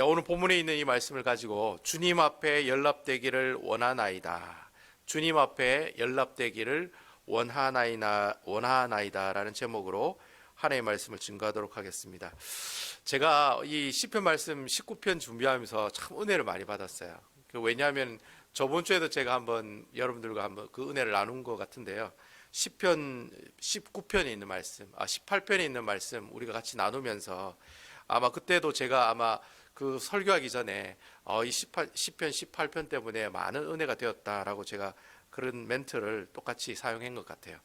오늘 본문에 있는 이 말씀을 가지고 주님 앞에 연락되기를 원하나이다. 주님 앞에 연락되기를 원하나이다라는 제목으로 하나님의 말씀을 증거하도록 하겠습니다. 제가 이 시편 말씀 19편 준비하면서 참 은혜를 많이 받았어요. 왜냐하면 저번 주에도 제가 한번 여러분들과 한번 그 은혜를 나눈 것 같은데요. 시편 19편에 있는 말씀, 18편에 있는 말씀 우리가 같이 나누면서 아마 그때도 제가 아마 그 설교하기 전에 이 시편 18편 때문에 많은 은혜가 되었다라고 제가 그런 멘트를 똑같이 사용한 것 같아요.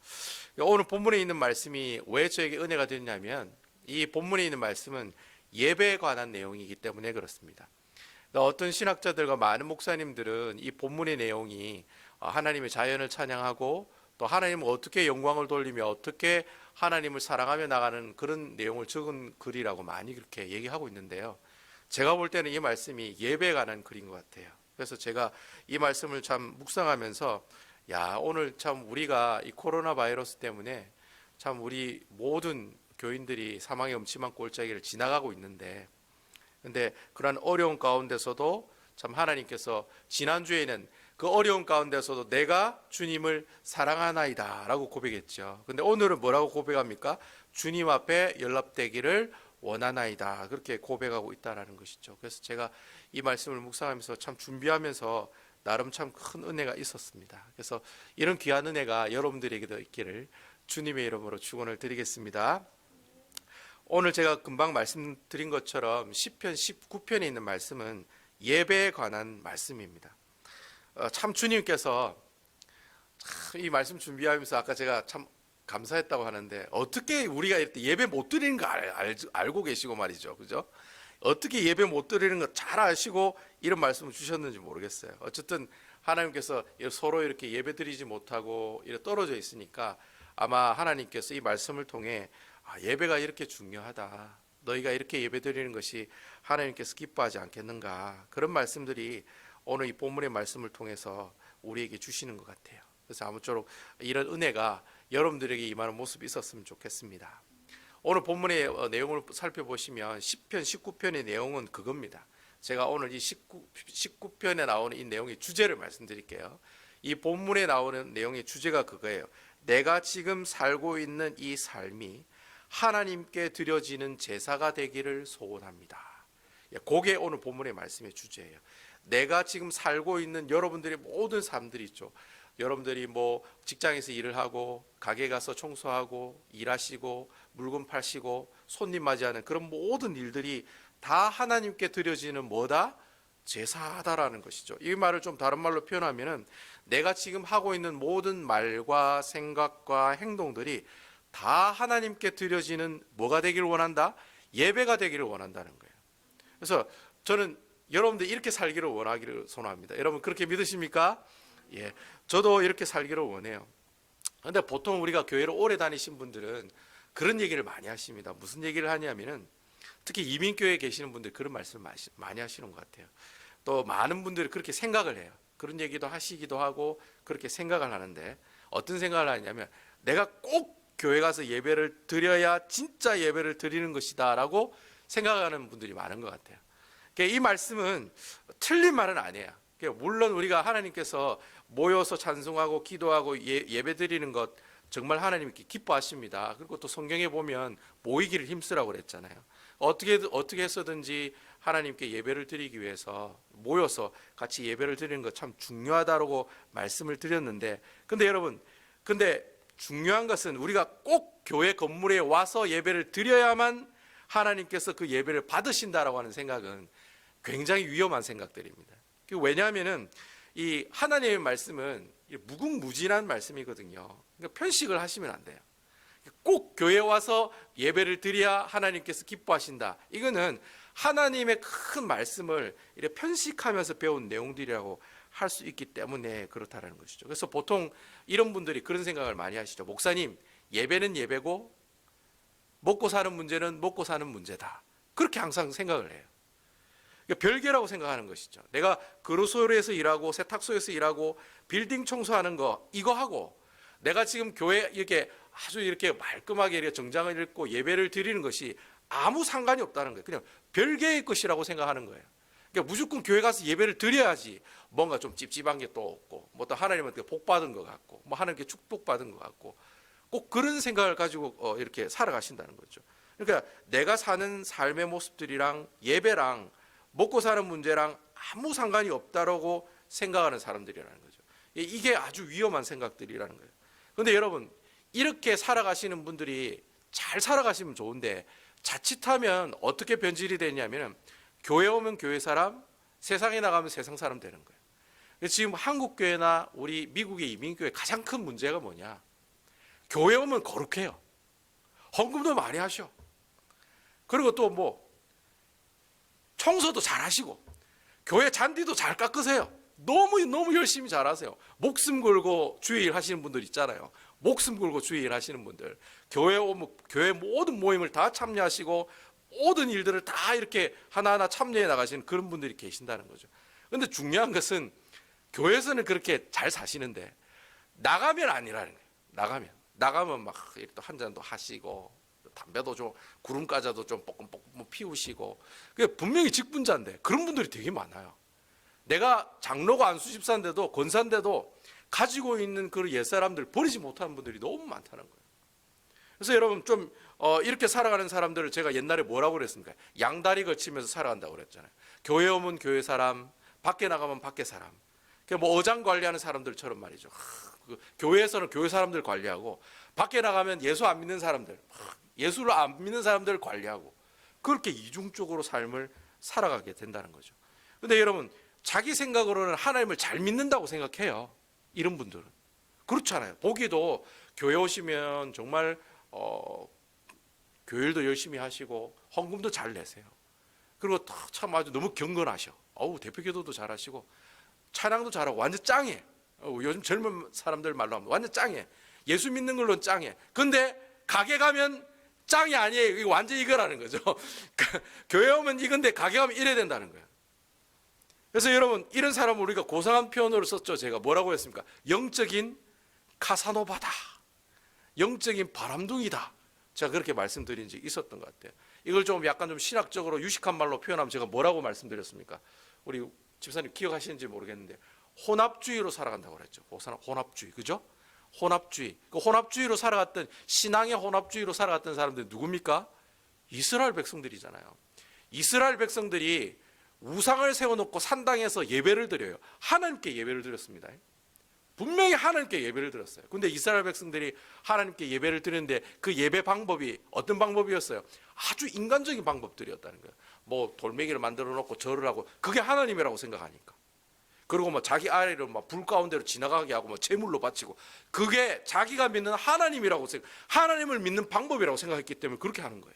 오늘 본문에 있는 말씀이 왜 저에게 은혜가 되냐면 이 본문에 있는 말씀은 예배에 관한 내용이기 때문에 그렇습니다. 어떤 신학자들과 많은 목사님들은 이 본문의 내용이 하나님의 자연을 찬양하고 또 하나님은 어떻게 영광을 돌리며 어떻게 하나님을 사랑하며 나가는 그런 내용을 적은 글이라고 많이 그렇게 얘기하고 있는데요. 제가 볼 때는 이 말씀이 예배에 관한 글인 것 같아요. 그래서 제가 이 말씀을 참 묵상하면서 오늘 참 우리가 이 코로나 바이러스 때문에 참 우리 모든 교인들이 사망의 음침한 골짜기를 지나가고 있는데 근데 그러한 어려운 가운데서도 참 하나님께서 지난주에는 그 어려운 가운데서도 내가 주님을 사랑하나이다 라고 고백했죠. 근데 오늘은 뭐라고 고백합니까? 주님 앞에 연락되기를 원하나이다 그렇게 고백하고 있다는 것이죠. 그래서 제가 이 말씀을 묵상하면서 참 준비하면서 나름 참 큰 은혜가 있었습니다. 그래서 이런 귀한 은혜가 여러분들에게도 있기를 주님의 이름으로 축원을 드리겠습니다. 오늘 제가 금방 말씀드린 것처럼 시편 19편에 있는 말씀은 예배에 관한 말씀입니다. 참 주님께서 참 이 말씀 준비하면서 아까 제가 참 감사했다고 하는데 어떻게 우리가 이렇게 예배 못 드리는 거 알고 계시고 말이죠. 그죠? 어떻게 예배 못 드리는 거 잘 아시고 이런 말씀을 주셨는지 모르겠어요. 어쨌든 하나님께서 서로 이렇게 예배 드리지 못하고 이렇게 떨어져 있으니까 아마 하나님께서 이 말씀을 통해 예배가 이렇게 중요하다. 너희가 이렇게 예배 드리는 것이 하나님께서 기뻐하지 않겠는가. 그런 말씀들이 오늘 이 본문의 말씀을 통해서 우리에게 주시는 것 같아요. 그래서 아무쪼록 이런 은혜가 여러분들에게 임하는 모습이 있었으면 좋겠습니다. 오늘 본문의 내용을 살펴보시면 시편 19편의 내용은 그겁니다. 제가 오늘 이 19편에 나오는 이 내용의 주제를 말씀드릴게요. 이 본문에 나오는 내용의 주제가 그거예요. 내가 지금 살고 있는 이 삶이 하나님께 드려지는 제사가 되기를 소원합니다. 그게 오늘 본문의 말씀의 주제예요. 내가 지금 살고 있는 여러분들의 모든 삶들이 있죠. 여러분들이 뭐 직장에서 일을 하고 가게 가서 청소하고 일하시고 물건 파시고 손님 맞이하는 그런 모든 일들이 다 하나님께 드려지는 뭐다? 제사다라는 것이죠. 이 말을 좀 다른 말로 표현하면은 내가 지금 하고 있는 모든 말과 생각과 행동들이 다 하나님께 드려지는 뭐가 되기를 원한다? 예배가 되기를 원한다는 거예요. 그래서 저는 여러분들 이렇게 살기를 원하기를 소원합니다. 여러분 그렇게 믿으십니까? 예, 저도 이렇게 살기를 원해요. 그런데 보통 우리가 교회를 오래 다니신 분들은 그런 얘기를 많이 하십니다. 무슨 얘기를 하냐면은 특히 이민교회에 계시는 분들 그런 말씀을 많이 하시는 것 같아요. 또 많은 분들이 그렇게 생각을 해요. 그런 얘기도 하시기도 하고 그렇게 생각을 하는데 어떤 생각을 하냐면 내가 꼭 교회 가서 예배를 드려야 진짜 예배를 드리는 것이다 라고 생각하는 분들이 많은 것 같아요. 이 말씀은 틀린 말은 아니에요. 물론 우리가 하나님께서 모여서 찬송하고 기도하고 예배 드리는 것 정말 하나님께 기뻐하십니다. 그리고 또 성경에 보면 모이기를 힘쓰라고 그랬잖아요. 어떻게 해서든지 하나님께 예배를 드리기 위해서 모여서 같이 예배를 드리는 것 참 중요하다고 말씀을 드렸는데 근데 여러분 중요한 것은 우리가 꼭 교회 건물에 와서 예배를 드려야만 하나님께서 그 예배를 받으신다라고 하는 생각은 굉장히 위험한 생각들입니다. 왜냐하면은 이 하나님의 말씀은 무궁무진한 말씀이거든요. 그러니까 편식을 하시면 안 돼요. 꼭 교회 와서 예배를 드려야 하나님께서 기뻐하신다. 이거는 하나님의 큰 말씀을 이렇게 편식하면서 배운 내용들이라고 할 수 있기 때문에 그렇다라는 것이죠. 그래서 보통 이런 분들이 그런 생각을 많이 하시죠. 목사님, 예배는 예배고 먹고 사는 문제는 먹고 사는 문제다. 그렇게 항상 생각을 해요. 별개라고 생각하는 것이죠. 내가 그루소에서 일하고 세탁소에서 일하고 빌딩 청소하는 거 이거 하고 내가 지금 교회 이렇게 아주 이렇게 말끔하게 이렇게 정장을 입고 예배를 드리는 것이 아무 상관이 없다는 거예요. 그냥 별개의 것이라고 생각하는 거예요. 그러니까 무조건 교회 가서 예배를 드려야지 뭔가 좀 찝찝한 게 또 없고, 뭐 또 하나님한테 복 받은 것 같고, 뭐 하나님께 축복 받은 것 같고, 꼭 그런 생각을 가지고 이렇게 살아가신다는 거죠. 그러니까 내가 사는 삶의 모습들이랑 예배랑 먹고 사는 문제랑 아무 상관이 없다라고 생각하는 사람들이라는 거죠. 이게 아주 위험한 생각들이라는 거예요. 그런데 여러분, 이렇게 살아가시는 분들이 잘 살아가시면 좋은데 자칫하면 어떻게 변질이 되냐면 교회 오면 교회 사람, 세상에 나가면 세상 사람 되는 거예요. 그래서 지금 한국 교회나 우리 미국의 이민교회 가장 큰 문제가 뭐냐? 교회 오면 거룩해요. 헌금도 많이 하셔. 그리고 또 뭐 청소도 잘 하시고 교회 잔디도 잘 깎으세요. 너무 열심히 잘 하세요. 목숨 걸고 주일 하시는 분들 있잖아요. 목숨 걸고 주일 하시는 분들, 교회 오면 교회 모든 모임을 다 참여하시고 모든 일들을 다 이렇게 하나하나 참여해 나가시는 그런 분들이 계신다는 거죠. 그런데 중요한 것은 교회에서는 그렇게 잘 사시는데 나가면 아니라는 거예요. 나가면 막 또 한 잔도 하시고 담배도 좀 구름 과자도 좀 뽀끔뽀끔 피우시고, 분명히 직분자인데 그런 분들이 되게 많아요. 내가 장로가 안수집사인데도 권사인데도 가지고 있는 그 옛사람들 버리지 못하는 분들이 너무 많다는 거예요. 그래서 여러분 좀 이렇게 살아가는 사람들을 제가 옛날에 뭐라고 그랬습니까? 양다리 걸치면서 살아간다고 그랬잖아요. 교회 오면 교회 사람, 밖에 나가면 밖에 사람. 뭐 어장 관리하는 사람들처럼 말이죠. 교회에서는 교회 사람들 관리하고 밖에 나가면 예수 안 믿는 사람들, 예수를 안 믿는 사람들을 관리하고, 그렇게 이중적으로 삶을 살아가게 된다는 거죠. 그런데 여러분, 자기 생각으로는 하나님을 잘 믿는다고 생각해요. 이런 분들은 그렇잖아요. 보기도 교회 오시면 정말 교일도 열심히 하시고 헌금도 잘 내세요. 그리고 참 아주 너무 경건하셔. 대표기도도 잘하시고 찬양도 잘하고 완전 짱해. 요즘 젊은 사람들 말로 하면 완전 짱해. 예수 믿는 걸로는 짱해. 근데 가게 가면 짱이 아니에요. 이거 완전 이거라는 거죠. 교회 오면 이건데 가게 가면 이래야 된다는 거예요. 그래서 여러분, 이런 사람을 우리가 고상한 표현으로 썼죠. 제가 뭐라고 했습니까? 영적인 카사노바다, 영적인 바람둥이다. 제가 그렇게 말씀드린 적이 있었던 것 같아요. 이걸 좀 약간 좀 신학적으로 유식한 말로 표현하면 제가 뭐라고 말씀드렸습니까? 우리 집사님 기억하시는지 모르겠는데 혼합주의로 살아간다고 그랬죠. 혼합주의, 그죠? 혼합주의. 그 혼합주의로 살아갔던, 신앙의 혼합주의로 살아갔던 사람들이 누굽니까? 이스라엘 백성들이잖아요. 이스라엘 백성들이 우상을 세워놓고 산당에서 예배를 드려요. 하나님께 예배를 드렸습니다. 분명히 하나님께 예배를 드렸어요. 근데 이스라엘 백성들이 하나님께 예배를 드리는데 그 예배 방법이 어떤 방법이었어요? 아주 인간적인 방법들이었다는 거예요. 뭐 돌멩이를 만들어 놓고 절을 하고, 그게 하나님이라고 생각하니까. 그리고 뭐 자기 아이를 막 불 가운데로 지나가게 하고 뭐 제물로 바치고, 그게 자기가 믿는 하나님이라고 하나님을 믿는 방법이라고 생각했기 때문에 그렇게 하는 거예요.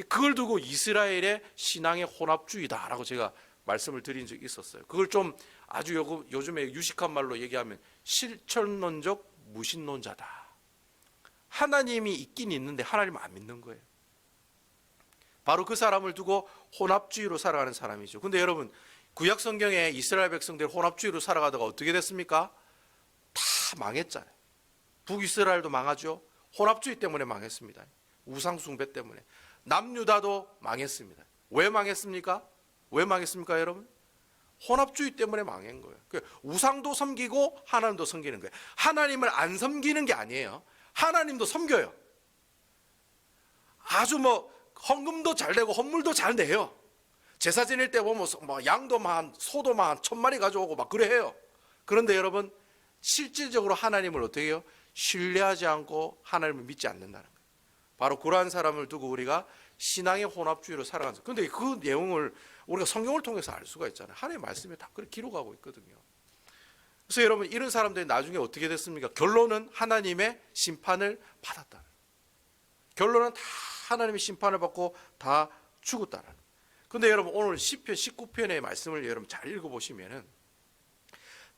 그걸 두고 이스라엘의 신앙의 혼합주의다라고 제가 말씀을 드린 적이 있었어요. 그걸 좀 아주 요즘에 유식한 말로 얘기하면 실천론적 무신론자다. 하나님이 있긴 있는데 하나님을 안 믿는 거예요. 바로 그 사람을 두고 혼합주의로 살아가는 사람이죠. 근데 여러분, 구약 성경에 이스라엘 백성들이 혼합주의로 살아가다가 어떻게 됐습니까? 다 망했잖아요. 북이스라엘도 망하죠. 혼합주의 때문에 망했습니다. 우상 숭배 때문에. 남유다도 망했습니다. 왜 망했습니까? 왜 망했습니까, 여러분? 혼합주의 때문에 망한 거예요. 우상도 섬기고 하나님도 섬기는 거예요. 하나님을 안 섬기는 게 아니에요. 하나님도 섬겨요. 아주 뭐 헌금도 잘 내고 헌물도 잘 내요. 제사 지낼 때 보면 뭐 양도 소도 1000마리 가져오고 막 그래 해요. 그런데 여러분, 실질적으로 하나님을 어떻게 해요? 신뢰하지 않고 하나님을 믿지 않는다는 거예요. 바로 그러한 사람을 두고 우리가 신앙의 혼합주의로 살아가는 거예요. 그런데 그 내용을 우리가 성경을 통해서 알 수가 있잖아요. 하나님의 말씀에 다 그렇게 기록하고 있거든요. 그래서 여러분, 이런 사람들이 나중에 어떻게 됐습니까? 결론은 하나님의 심판을 받았다. 결론은 다 하나님의 심판을 받고 다 죽었다는. 근데 여러분, 오늘 시편 19편의 말씀을 여러분 잘 읽어보시면은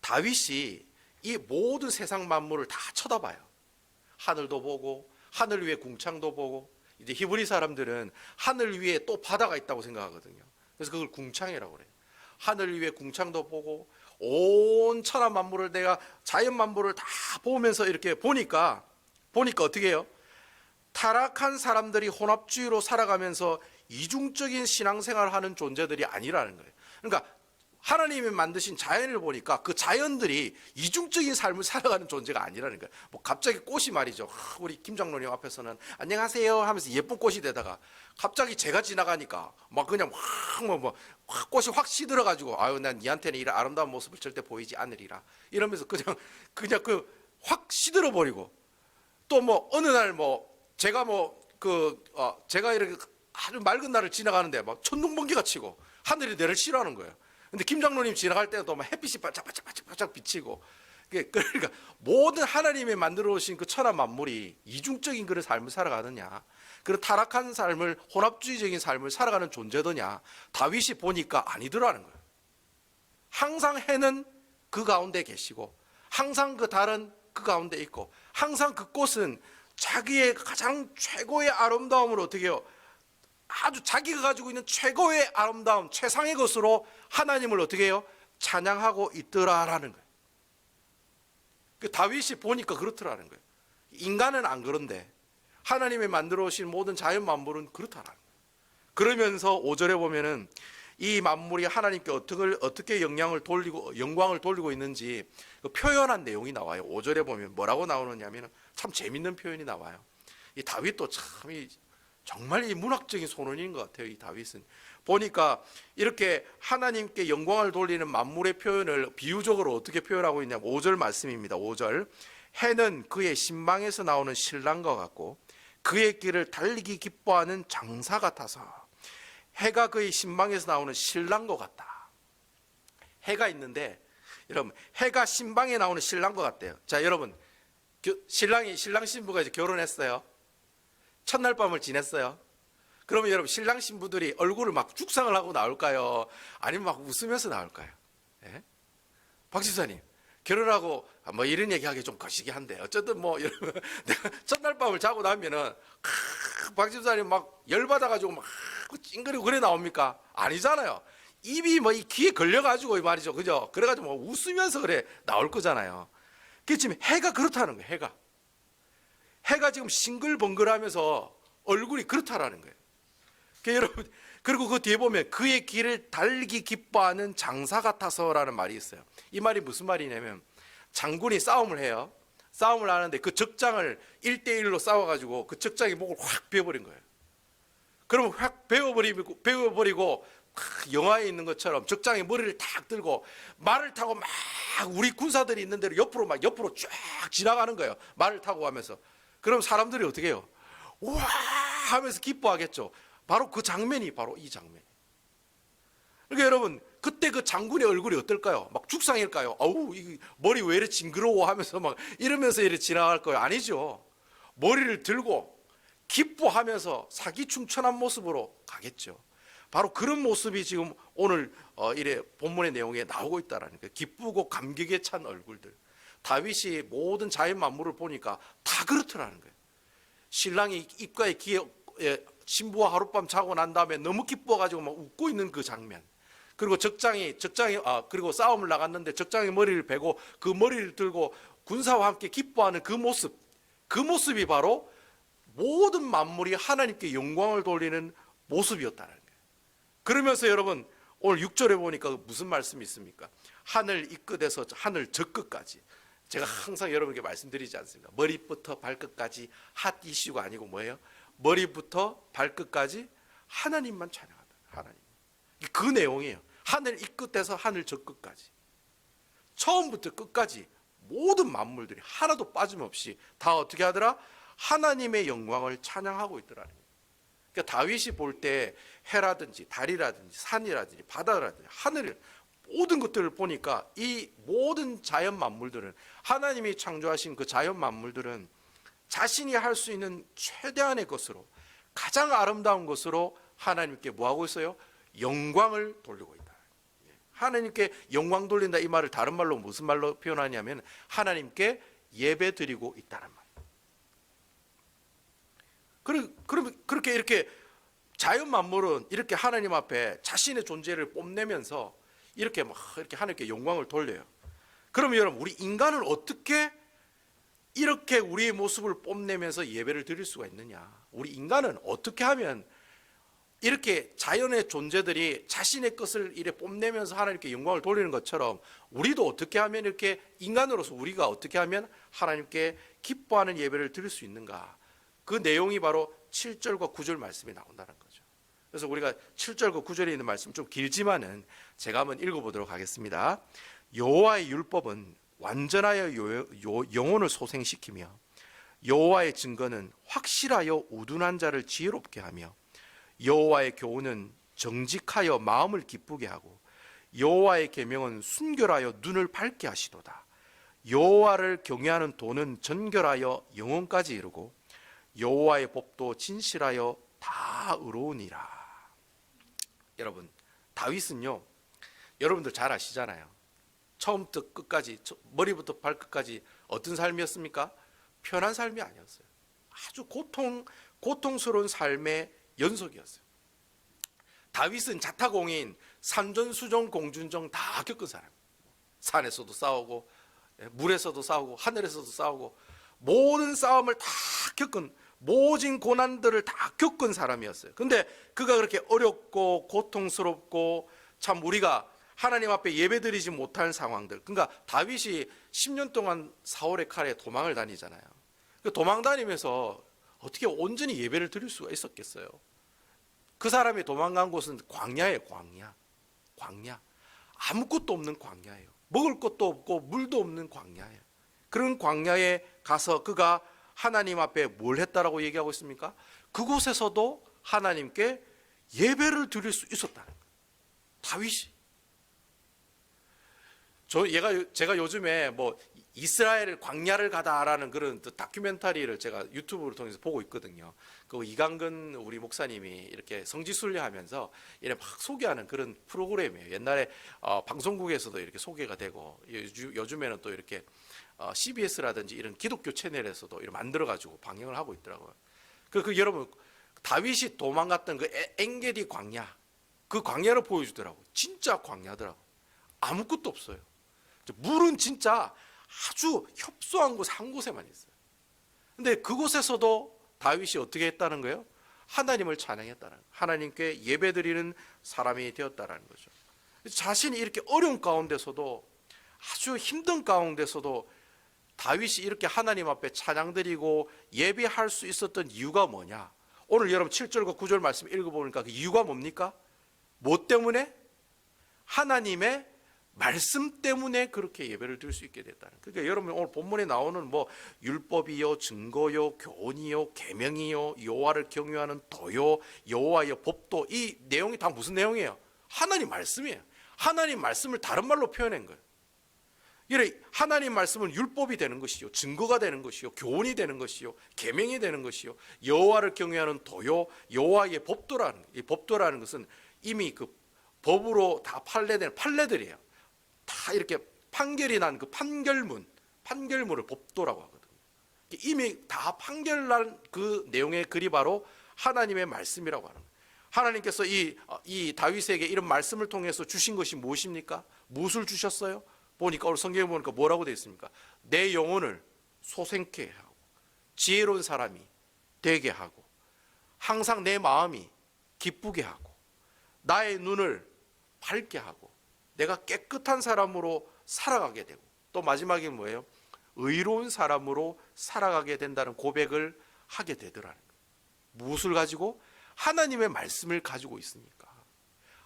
다윗이 이 모든 세상 만물을 다 쳐다봐요. 하늘도 보고 하늘 위에 궁창도 보고, 이제 히브리 사람들은 하늘 위에 또 바다가 있다고 생각하거든요. 그래서 그걸 궁창이라고 그래요. 하늘 위에 궁창도 보고 온 천하 만물을, 내가 자연 만물을 다 보면서 이렇게 보니까 보니까 어떻게 해요? 타락한 사람들이 혼합주의로 살아가면서 이중적인 신앙생활을 하는 존재들이 아니라는 거예요. 그러니까 하나님이 만드신 자연을 보니까 그 자연들이 이중적인 삶을 살아가는 존재가 아니라는 거예요. 뭐 갑자기 꽃이 말이죠. 우리 김 장로님 앞에서는 안녕하세요 하면서 예쁜 꽃이 되다가 갑자기 제가 지나가니까 막 그냥 확 꽃이 확 시들어가지고 아유 난 니한테는 이런 아름다운 모습을 절대 보이지 않으리라 이러면서 그냥 그 확 시들어 버리고 또 뭐 어느 날 뭐 제가 제가 이렇게 아주 맑은 날을 지나가는데 막 천둥번개가 치고 하늘이 내를 싫어하는 거예요. 근데 김 장로님 지나갈 때도 막 햇빛이 반짝반짝 비치고 그러니까 모든 하나님이 만들어 오신 그 천하 만물이 이중적인 그런 삶을 살아가느냐 그런 타락한 삶을 혼합주의적인 삶을 살아가는 존재더냐 다윗이 보니까 아니더라는 거예요. 항상 해는 그 가운데 계시고 항상 그 달은 그 가운데 있고 항상 그 꽃은 자기의 가장 최고의 아름다움을 어떻게 해요? 아주 자기가 가지고 있는 최고의 아름다움, 최상의 것으로 하나님을 어떻게 해요? 찬양하고 있더라라는 거예요. 그 다윗이 보니까 그렇더라는 거예요. 인간은 안 그런데 하나님이 만들어 오신 모든 자연 만물은 그렇다라는 거예요. 그러면서 5절에 보면은 이 만물이 하나님께 어떻게 영광을 돌리고 있는지 표현한 내용이 나와요. 5절에 보면 뭐라고 나오느냐면 참 재밌는 표현이 나와요. 이 다윗도 참 정말 이 문학적인 소년인 것 같아요. 이 다윗은 보니까 이렇게 하나님께 영광을 돌리는 만물의 표현을 비유적으로 어떻게 표현하고 있냐면 5절 말씀입니다. 5절 해는 그의 신방에서 나오는 신랑과 같고 그의 길을 달리기 기뻐하는 장사 같아서 해가 그의 신방에서 나오는 신랑과 같다. 해가 있는데 여러분 해가 신방에 나오는 신랑과 같대요. 자 여러분 신랑 신부가 이제 결혼했어요. 첫날 밤을 지냈어요. 그러면 여러분 신랑 신부들이 얼굴을 막 죽상을 하고 나올까요? 아니면 막 웃으면서 나올까요? 예? 박 집사님 결혼하고 뭐 이런 얘기하기 좀 거시기 한데 어쨌든 뭐 여러분 내가 첫날 밤을 자고 나면은 박 집사님 막 열받아가지고 막 찡그리고 그래 나옵니까? 아니잖아요. 입이 뭐 이 귀에 걸려가지고 말이죠, 그죠? 그래가지고 뭐 웃으면서 그래 나올 거잖아요. 그 지금 해가 그렇다는 거예요. 해가 지금 싱글벙글하면서 얼굴이 그렇다라는 거예요. 여러분 그리고 그 뒤에 보면 그의 길을 달리기 기뻐하는 장사 같아서라는 말이 있어요. 이 말이 무슨 말이냐면 장군이 싸움을 해요. 싸움을 하는데 그 적장을 1대1로 싸워가지고 그 적장이 목을 확 베어버린 거예요. 그러면 확 베어버리고 영화에 있는 것처럼 적장이 머리를 탁 들고 말을 타고 막 우리 군사들이 있는 대로 옆으로 쫙 지나가는 거예요. 말을 타고 가면서. 그럼 사람들이 어떻게 해요? 와 하면서 기뻐하겠죠. 바로 그 장면이 바로 이 장면. 그러니까 여러분 그때 그 장군의 얼굴이 어떨까요? 막 죽상일까요? 아우 이 머리 왜 이렇게 징그러워 하면서 막 이러면서 이렇게 지나갈 거예요? 아니죠. 머리를 들고 기뻐하면서 사기충천한 모습으로 가겠죠. 바로 그런 모습이 지금 오늘 이래 본문의 내용에 나오고 있다라는 거예요. 기쁘고 감격에 찬 얼굴들. 다윗이 모든 자연 만물을 보니까 다 그렇더라는 거예요. 신랑이 입가에 귀에 신부와 하룻밤 자고 난 다음에 너무 기뻐가지고 막 웃고 있는 그 장면. 그리고 그리고 싸움을 나갔는데 적장이 머리를 베고 그 머리를 들고 군사와 함께 기뻐하는 그 모습이 바로 모든 만물이 하나님께 영광을 돌리는 모습이었다는 거예요. 그러면서 여러분 오늘 6절에 보니까 무슨 말씀이 있습니까? 하늘 이 끝에서 하늘 저 끝까지. 제가 항상 여러분께 말씀드리지 않습니까? 머리부터 발끝까지 핫 이슈가 아니고 뭐예요? 머리부터 발끝까지 하나님만 찬양한다. 하나님. 그 내용이에요. 하늘 이 끝에서 하늘 저 끝까지. 처음부터 끝까지 모든 만물들이 하나도 빠짐없이 다 어떻게 하더라? 하나님의 영광을 찬양하고 있더라는 거예요. 그러니까 다윗이 볼 때 해라든지 달이라든지 산이라든지 바다라든지 하늘 모든 것들을 보니까 이 모든 자연 만물들은 하나님이 창조하신 그 자연 만물들은 자신이 할 수 있는 최대한의 것으로 가장 아름다운 것으로 하나님께 뭐하고 있어요? 영광을 돌리고 있다. 하나님께 영광 돌린다 이 말을 다른 말로 무슨 말로 표현하냐면 하나님께 예배 드리고 있다는 말. 그렇게 이렇게 자연 만물은 이렇게 하나님 앞에 자신의 존재를 뽐내면서 이렇게 하나님께 영광을 돌려요. 그러면 여러분 우리 인간은 어떻게 이렇게 우리의 모습을 뽐내면서 예배를 드릴 수가 있느냐? 우리 인간은 어떻게 하면 이렇게 자연의 존재들이 자신의 것을 이렇게 뽐내면서 하나님께 영광을 돌리는 것처럼 우리도 어떻게 하면 이렇게 인간으로서 우리가 어떻게 하면 하나님께 기뻐하는 예배를 드릴 수 있는가? 그 내용이 바로 7절과 9절 말씀이 나온다는 거죠. 그래서 우리가 7절과 9절에 있는 말씀 좀 길지만은 제가 한번 읽어보도록 하겠습니다. 여호와의 율법은 완전하여 영혼을 소생시키며 여호와의 증거는 확실하여 우둔한 자를 지혜롭게 하며 여호와의 교훈은 정직하여 마음을 기쁘게 하고 여호와의 계명은 순결하여 눈을 밝게 하시도다. 여호와를 경외하는 도는 전결하여 영혼까지 이루고 여호와의 법도 진실하여 다 의로우니라. 여러분, 다윗은요, 여러분들 잘 아시잖아요. 처음부터 끝까지, 머리부터 발끝까지 어떤 삶이었습니까? 편한 삶이 아니었어요. 아주 고통스러운 삶의 연속이었어요. 다윗은 자타공인 산전수전 공준정 다 겪은 사람. 산에서도 싸우고 물에서도 싸우고 하늘에서도 싸우고 모든 싸움을 다 겪은, 모진 고난들을 다 겪은 사람이었어요. 근데 그가 그렇게 어렵고 고통스럽고 참 우리가 하나님 앞에 예배드리지 못할 상황들, 그러니까 다윗이 10년 동안 사울의 칼에 도망을 다니잖아요. 그 도망 다니면서 어떻게 온전히 예배를 드릴 수가 있었겠어요? 그 사람이 도망간 곳은 광야예요. 광야. 아무것도 없는 광야예요. 먹을 것도 없고 물도 없는 광야예요. 그런 광야에 가서 그가 하나님 앞에 뭘 했다라고 얘기하고 있습니까? 그곳에서도 하나님께 예배를 드릴 수 있었다는 거예요. 다윗이. 제가 요즘에 뭐 이스라엘 광야를 가다라는 그런 다큐멘터리를 제가 유튜브를 통해서 보고 있거든요. 그 이강근 우리 목사님이 이렇게 성지순례하면서 이렇게 막 소개하는 그런 프로그램이에요. 옛날에 방송국에서도 이렇게 소개가 되고 요즘에는 또 이렇게 CBS라든지 이런 기독교 채널에서도 이렇게 만들어가지고 방영을 하고 있더라고요. 여러분, 다윗이 도망갔던 그 엔게디 광야, 그 광야를 보여주더라고요. 진짜 광야더라고요. 아무것도 없어요. 물은 진짜 아주 협소한 곳 한 곳에만 있어요. 근데 그곳에서도 다윗이 어떻게 했다는 거예요? 하나님을 찬양했다는 거예요. 하나님께 예배드리는 사람이 되었다는 거죠. 자신이 이렇게 어려운 가운데서도, 아주 힘든 가운데서도 다윗이 이렇게 하나님 앞에 찬양드리고 예배할 수 있었던 이유가 뭐냐? 오늘 여러분 7절과 9절 말씀 읽어보니까 그 이유가 뭡니까? 뭐 때문에? 하나님의 말씀 때문에 그렇게 예배를 드릴 수 있게 됐다는. 그러니까 여러분 오늘 본문에 나오는 뭐 율법이요, 증거요, 교훈이요, 계명이요, 여호와를 경외하는 도요, 여호와의 법도, 이 내용이 다 무슨 내용이에요? 하나님 말씀이에요. 하나님 말씀을 다른 말로 표현한 거예요. 이래 하나님 말씀은 율법이 되는 것이요, 증거가 되는 것이요, 교훈이 되는 것이요, 계명이 되는 것이요, 여호와를 경외하는 도요, 여호와의 법도라는, 이 법도라는 것은 이미 그 법으로 다 판례된 판례들이에요. 다 이렇게 판결이 난 그 판결문을 법도라고 하거든요. 이미 다 판결난 그 내용의 글이 바로 하나님의 말씀이라고 하는 거예요. 하나님께서 이 다윗에게 이런 말씀을 통해서 주신 것이 무엇입니까? 무엇을 주셨어요? 보니까 오늘 성경에 보니까 뭐라고 되어 있습니까? 내 영혼을 소생케 하고 지혜로운 사람이 되게 하고 항상 내 마음이 기쁘게 하고 나의 눈을 밝게 하고 내가 깨끗한 사람으로 살아가게 되고, 또 마지막에 뭐예요? 의로운 사람으로 살아가게 된다는 고백을 하게 되더라는 거예요. 무엇을 가지고? 하나님의 말씀을 가지고 있으니까.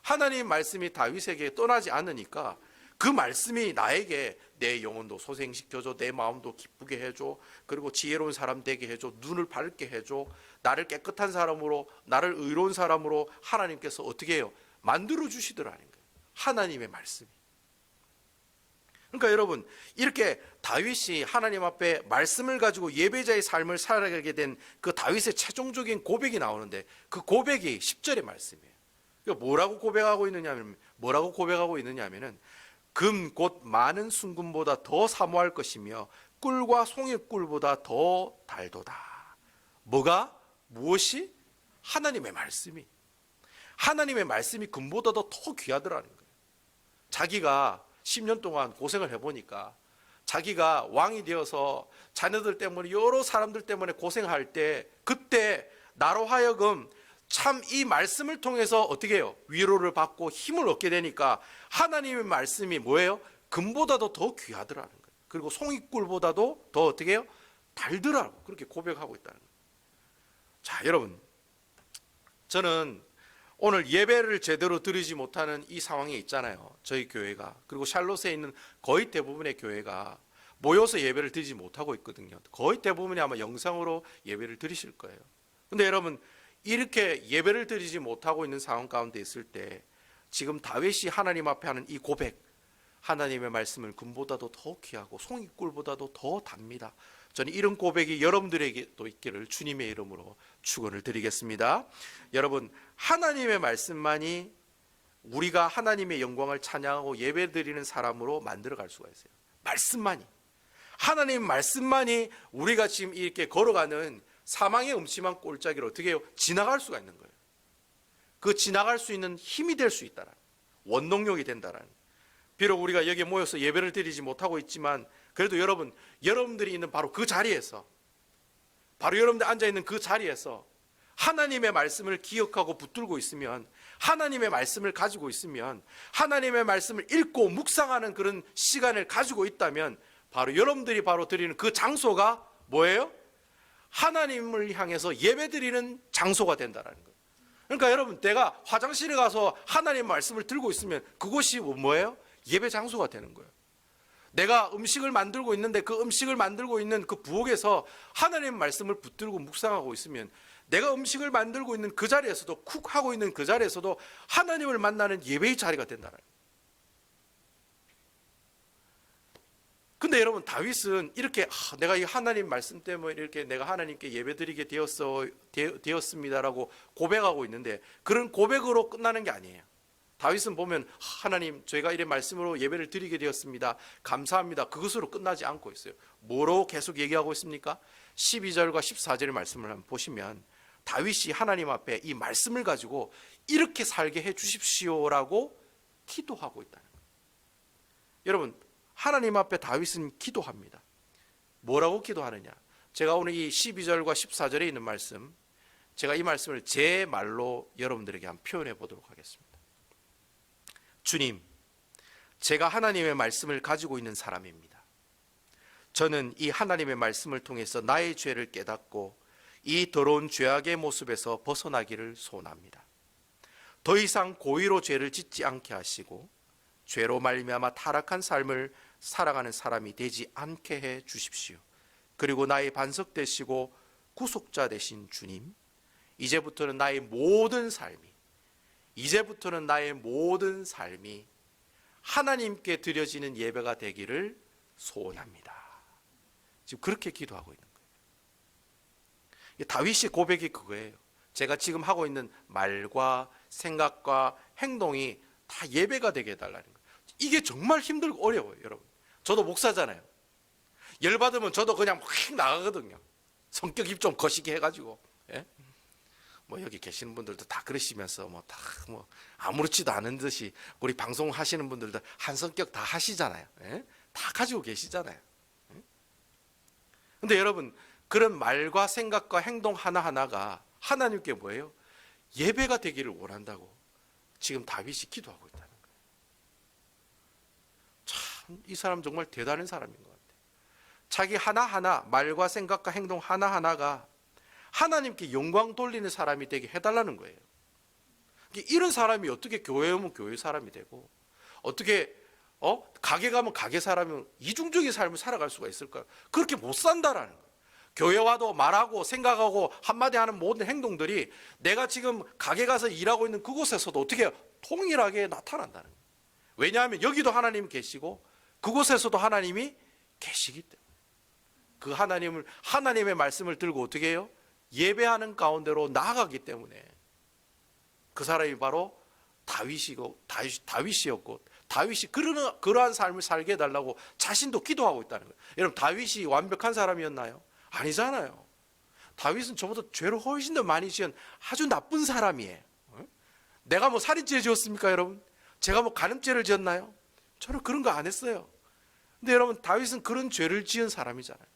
하나님의 말씀이 다윗에게 떠나지 않으니까 그 말씀이 나에게 내 영혼도 소생시켜줘, 내 마음도 기쁘게 해줘, 그리고 지혜로운 사람 되게 해줘, 눈을 밝게 해줘, 나를 깨끗한 사람으로, 나를 의로운 사람으로 하나님께서 어떻게 해요? 만들어 주시더라는 거예요. 하나님의 말씀이. 그러니까 여러분, 이렇게 다윗이 하나님 앞에 말씀을 가지고 예배자의 삶을 살아가게 된 그 다윗의 최종적인 고백이 나오는데, 그 고백이 10절의 말씀이에요. 그러니까 뭐라고 고백하고 있느냐면은 금 곧 많은 순금보다 더 사모할 것이며 꿀과 송이꿀보다 더 달도다. 무엇이? 하나님의 말씀이. 하나님의 말씀이 금보다도 더 귀하더라는 거예요. 자기가 10년 동안 고생을 해보니까 자기가 왕이 되어서 자녀들 때문에 여러 사람들 때문에 고생할 때 그때 나로 하여금 참 이 말씀을 통해서 어떻게 해요? 위로를 받고 힘을 얻게 되니까 하나님의 말씀이 뭐예요? 금보다도 더 귀하더라는 거예요. 그리고 송이꿀보다도 더 어떻게 해요? 달더라고. 그렇게 고백하고 있다는 거예요. 자, 여러분, 저는 오늘 예배를 제대로 드리지 못하는 이 상황에 있잖아요. 저희 교회가. 그리고 샬롯에 있는 거의 대부분의 교회가 모여서 예배를 드리지 못하고 있거든요. 거의 대부분이 아마 영상으로 예배를 드리실 거예요. 근데 여러분, 이렇게 예배를 드리지 못하고 있는 상황 가운데 있을 때 지금 다윗이 하나님 앞에 하는 이 고백, 하나님의 말씀을 금보다도 더 귀하고 송이꿀보다도 더 답니다. 저는 이런 고백이 여러분들에게도 있기를 주님의 이름으로 축원을 드리겠습니다. 여러분, 하나님의 말씀만이 우리가 하나님의 영광을 찬양하고 예배드리는 사람으로 만들어갈 수가 있어요. 말씀만이. 하나님 말씀만이 우리가 지금 이렇게 걸어가는 사망의 음침한 골짜기를 어떻게 해요? 지나갈 수가 있는 거예요. 그 지나갈 수 있는 힘이 될 수 있다라는, 원동력이 된다라는. 비록 우리가 여기에 모여서 예배를 드리지 못하고 있지만 그래도 여러분들이 있는 바로 그 자리에서, 바로 여러분들 앉아있는 그 자리에서 하나님의 말씀을 기억하고 붙들고 있으면, 하나님의 말씀을 가지고 있으면, 하나님의 말씀을 읽고 묵상하는 그런 시간을 가지고 있다면 바로 여러분들이 바로 드리는 그 장소가 뭐예요? 하나님을 향해서 예배드리는 장소가 된다는 거예요. 그러니까 여러분, 내가 화장실에 가서 하나님의 말씀을 들고 있으면 그곳이 뭐예요? 예배 장소가 되는 거예요. 내가 음식을 만들고 있는데 그 음식을 만들고 있는 그 부엌에서 하나님의 말씀을 붙들고 묵상하고 있으면 내가 음식을 만들고 있는 그 자리에서도, 쿡하고 있는 그 자리에서도 하나님을 만나는 예배의 자리가 된다는 거예요. 근데 여러분, 다윗은 이렇게 내가 이 하나님 말씀 때문에 이렇게 내가 하나님께 예배드리게 되었습니다라고 고백하고 있는데 그런 고백으로 끝나는 게 아니에요. 다윗은 보면 하나님, 저희가 이런 말씀으로 예배를 드리게 되었습니다, 감사합니다, 그것으로 끝나지 않고 있어요. 뭐로 계속 얘기하고 있습니까? 12절과 14절의 말씀을 한번 보시면 다윗이 하나님 앞에 이 말씀을 가지고 이렇게 살게 해 주십시오라고 기도하고 있다는 거예요. 여러분, 하나님 앞에 다윗은 기도합니다. 뭐라고 기도하느냐? 제가 오늘 이 12절과 14절에 있는 말씀, 제가 이 말씀을 제 말로 여러분들에게 한번 표현해 보도록 하겠습니다. 주님, 제가 하나님의 말씀을 가지고 있는 사람입니다. 저는 이 하나님의 말씀을 통해서 나의 죄를 깨닫고 이 더러운 죄악의 모습에서 벗어나기를 소원합니다. 더 이상 고의로 죄를 짓지 않게 하시고 죄로 말미암아 타락한 삶을 살아가는 사람이 되지 않게 해 주십시오. 그리고 나의 반석 되시고 구속자 되신 주님, 이제부터는 나의 모든 삶이 하나님께 드려지는 예배가 되기를 소원합니다. 지금 그렇게 기도하고 있는 거예요. 다윗의 고백이 그거예요. 제가 지금 하고 있는 말과 생각과 행동이 다 예배가 되게 해달라는 거예요. 이게 정말 힘들고 어려워요, 여러분. 저도 목사잖아요. 열받으면 저도 그냥 확 나가거든요. 성격이 좀 거시기 해가지고. 예? 뭐 여기 계시는 분들도 다 그러시면서 아무렇지도 않은 듯이 우리 방송하시는 분들도 한 성격 다 하시잖아요. 예? 다 가지고 계시잖아요. 예? 근데 여러분, 그런 말과 생각과 행동 하나하나가 하나님께 뭐예요? 예배가 되기를 원한다고 지금 다윗이 기도하고 있다는 거예요. 참, 이 사람 정말 대단한 사람인 것 같아요. 자기 하나하나, 말과 생각과 행동 하나하나가 하나님께 영광 돌리는 사람이 되게 해달라는 거예요. 이런 사람이 어떻게 교회 오면 교회 사람이 되고, 어떻게 가게 가면 가게 사람이 이중적인 삶을 살아갈 수가 있을까요? 그렇게 못 산다라는 거예요. 교회 와도 말하고 생각하고 한마디 하는 모든 행동들이 내가 지금 가게 가서 일하고 있는 그곳에서도 어떻게 통일하게 나타난다는 거예요. 왜냐하면 여기도 하나님 계시고 그곳에서도 하나님이 계시기 때문에 그 하나님의 말씀을 들고 어떻게 해요? 예배하는 가운데로 나아가기 때문에 그 사람이 바로 다윗이었고 다윗이 그러한 삶을 살게 해달라고 자신도 기도하고 있다는 거예요. 여러분, 다윗이 완벽한 사람이었나요? 아니잖아요. 다윗은 저보다 죄를 훨씬 더 많이 지은 아주 나쁜 사람이에요. 내가 살인죄 지었습니까, 여러분? 제가 가늠죄를 지었나요? 저는 그런 거 안 했어요. 근데 여러분, 다윗은 그런 죄를 지은 사람이잖아요.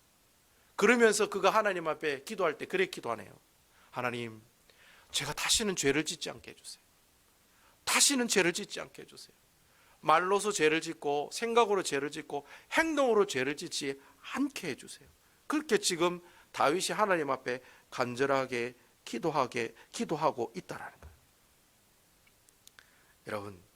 그러면서 그가 하나님 앞에 기도할 때 그래 기도하네요. 하나님, 제가 다시는 죄를 짓지 않게 해주세요. 다시는 죄를 짓지 않게 해주세요. 말로서 죄를 짓고 생각으로 죄를 짓고 행동으로 죄를 짓지 않게 해주세요. 그렇게 지금 다윗이 하나님 앞에 간절하게 기도하고 있다라는 거예요. 여러분,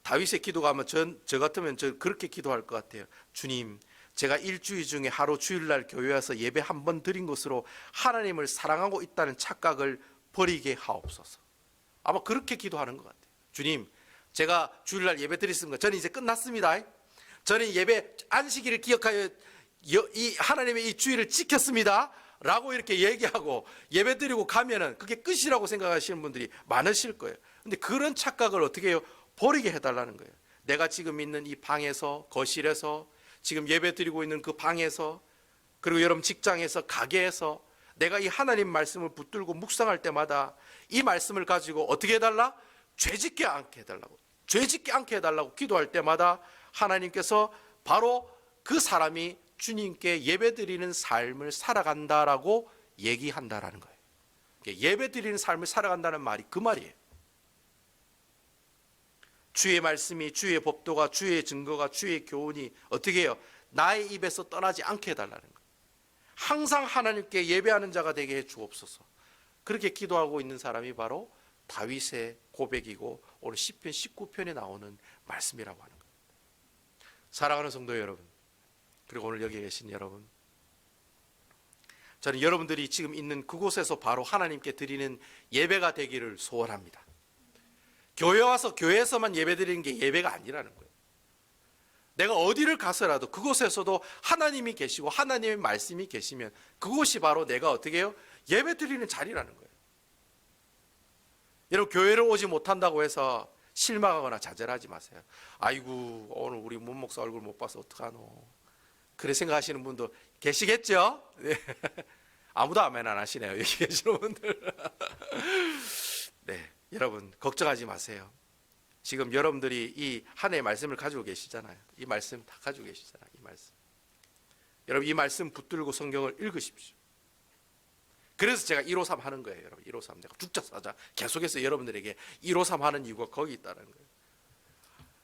다윗의 기도가 아마 저 같으면 그렇게 기도할 것 같아요. 주님, 제가 일주일 중에 하루 주일날 교회 와서 예배 한 번 드린 것으로 하나님을 사랑하고 있다는 착각을 버리게 하옵소서. 아마 그렇게 기도하는 것 같아요. 주님, 제가 주일날 예배 드렸습니다. 저는 이제 끝났습니다. 저는 예배 안식일을 기억하여 이 하나님의 이 주일을 지켰습니다 라고 이렇게 얘기하고 예배 드리고 가면은 그게 끝이라고 생각하시는 분들이 많으실 거예요. 근데 그런 착각을 어떻게 해요? 버리게 해달라는 거예요. 내가 지금 있는 이 방에서, 거실에서, 지금 예배 드리고 있는 그 방에서, 그리고 여러분 직장에서, 가게에서 내가 이 하나님 말씀을 붙들고 묵상할 때마다 이 말씀을 가지고 어떻게 해달라? 죄짓게 않게 해달라고, 죄짓게 않게 해달라고 기도할 때마다 하나님께서 바로 그 사람이 주님께 예배드리는 삶을 살아간다라고 얘기한다라는 거예요. 예배드리는 삶을 살아간다는 말이 그 말이에요. 주의 말씀이, 주의 법도가, 주의 증거가, 주의 교훈이 어떻게 해요? 나의 입에서 떠나지 않게 해달라는 거예요. 항상 하나님께 예배하는 자가 되게 해 주옵소서. 그렇게 기도하고 있는 사람이 바로 다윗의 고백이고 오늘 시편 19편에 나오는 말씀이라고 하는 거예요. 사랑하는 성도 여러분, 그리고 오늘 여기 계신 여러분, 저는 여러분들이 지금 있는 그곳에서 바로 하나님께 드리는 예배가 되기를 소원합니다. 교회 와서 교회에서만 예배 드리는 게 예배가 아니라는 거예요. 내가 어디를 가서라도 그곳에서도 하나님이 계시고 하나님의 말씀이 계시면 그곳이 바로 내가 어떻게 해요? 예배 드리는 자리라는 거예요. 여러분, 교회를 오지 못한다고 해서 실망하거나 좌절하지 마세요. 아이고, 오늘 우리 문 목사 얼굴 못 봐서 어떡하노, 그래 생각하시는 분도 계시겠죠? 네. 아무도 아멘 안 하시네요, 여기 계시는 분들. 네, 여러분 걱정하지 마세요. 지금 여러분들이 이 한 해의 말씀을 가지고 계시잖아요. 이 말씀 다 가지고 계시잖아요. 이 말씀. 여러분, 이 말씀 붙들고 성경을 읽으십시오. 그래서 제가 153 하는 거예요. 여러분, 153 내가 죽자사자 계속해서 여러분들에게 153 하는 이유가 거기 있다는 거예요.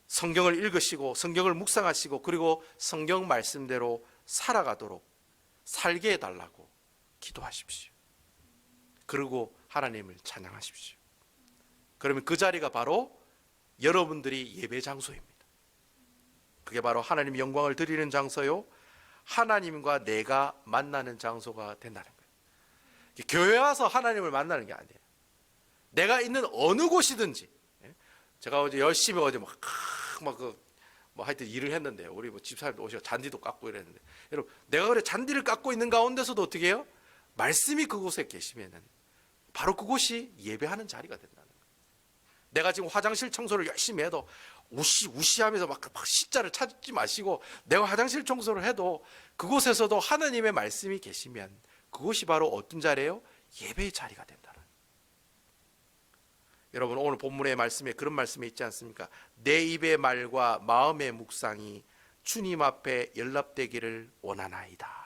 성경을 읽으시고 성경을 묵상하시고 그리고 성경 말씀대로 살아가도록 살게 해달라고 기도하십시오. 그리고 하나님을 찬양하십시오. 그러면 그 자리가 바로 여러분들이 예배 장소입니다. 그게 바로 하나님 영광을 드리는 장소요, 하나님과 내가 만나는 장소가 된다는 거예요. 교회 와서 하나님을 만나는 게 아니에요. 내가 있는 어느 곳이든지. 제가 어제 열심히 하여튼 일을 했는데, 우리 집사님도 오셔서 잔디도 깎고 이랬는데, 여러분, 내가 그래 잔디를 깎고 있는 가운데서도 어떻게 해요? 말씀이 그곳에 계시면은 바로 그곳이 예배하는 자리가 된다는 거예요. 내가 지금 화장실 청소를 열심히 해도 우시하면서 막 시자를 찾지 마시고, 내가 화장실 청소를 해도 그곳에서도 하나님의 말씀이 계시면 그곳이 바로 어떤 자리예요? 예배의 자리가 된다는 거예요. 여러분, 오늘 본문의 말씀에 그런 말씀이 있지 않습니까? 내 입의 말과 마음의 묵상이 주님 앞에 연락되기를 원하나이다.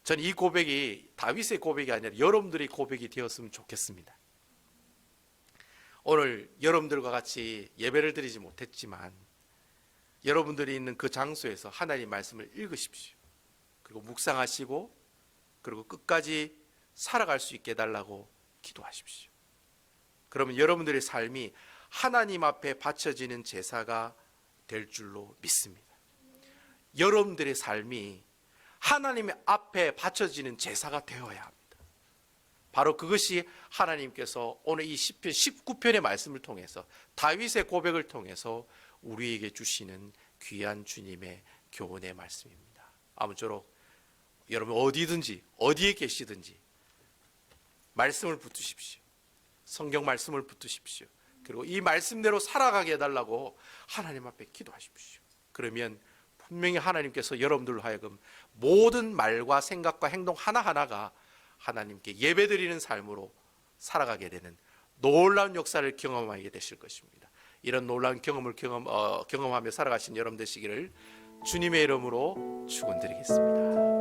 저는 이 고백이 다윗의 고백이 아니라 여러분들의 고백이 되었으면 좋겠습니다. 오늘 여러분들과 같이 예배를 드리지 못했지만 여러분들이 있는 그 장소에서 하나님 말씀을 읽으십시오. 그리고 묵상하시고 그리고 끝까지 살아갈 수 있게 해달라고 기도하십시오. 그러면 여러분들의 삶이 하나님 앞에 바쳐지는 제사가 될 줄로 믿습니다. 여러분들의 삶이 하나님 앞에 바쳐지는 제사가 되어야 합니다. 바로 그것이 하나님께서 오늘 이 시편 19편의 말씀을 통해서, 다윗의 고백을 통해서 우리에게 주시는 귀한 주님의 교훈의 말씀입니다. 아무쪼록 여러분 어디든지 어디에 계시든지 말씀을 붙드십시오. 성경 말씀을 붙드십시오. 그리고 이 말씀대로 살아가게 해달라고 하나님 앞에 기도하십시오. 그러면 분명히 하나님께서 여러분들로 하여금 모든 말과 생각과 행동 하나하나가 하나님께 예배드리는 삶으로 살아가게 되는 놀라운 역사를 경험하게 되실 것입니다. 이런 놀라운 경험을 경험하며 살아가신 여러분 되시기를 주님의 이름으로 축원드리겠습니다.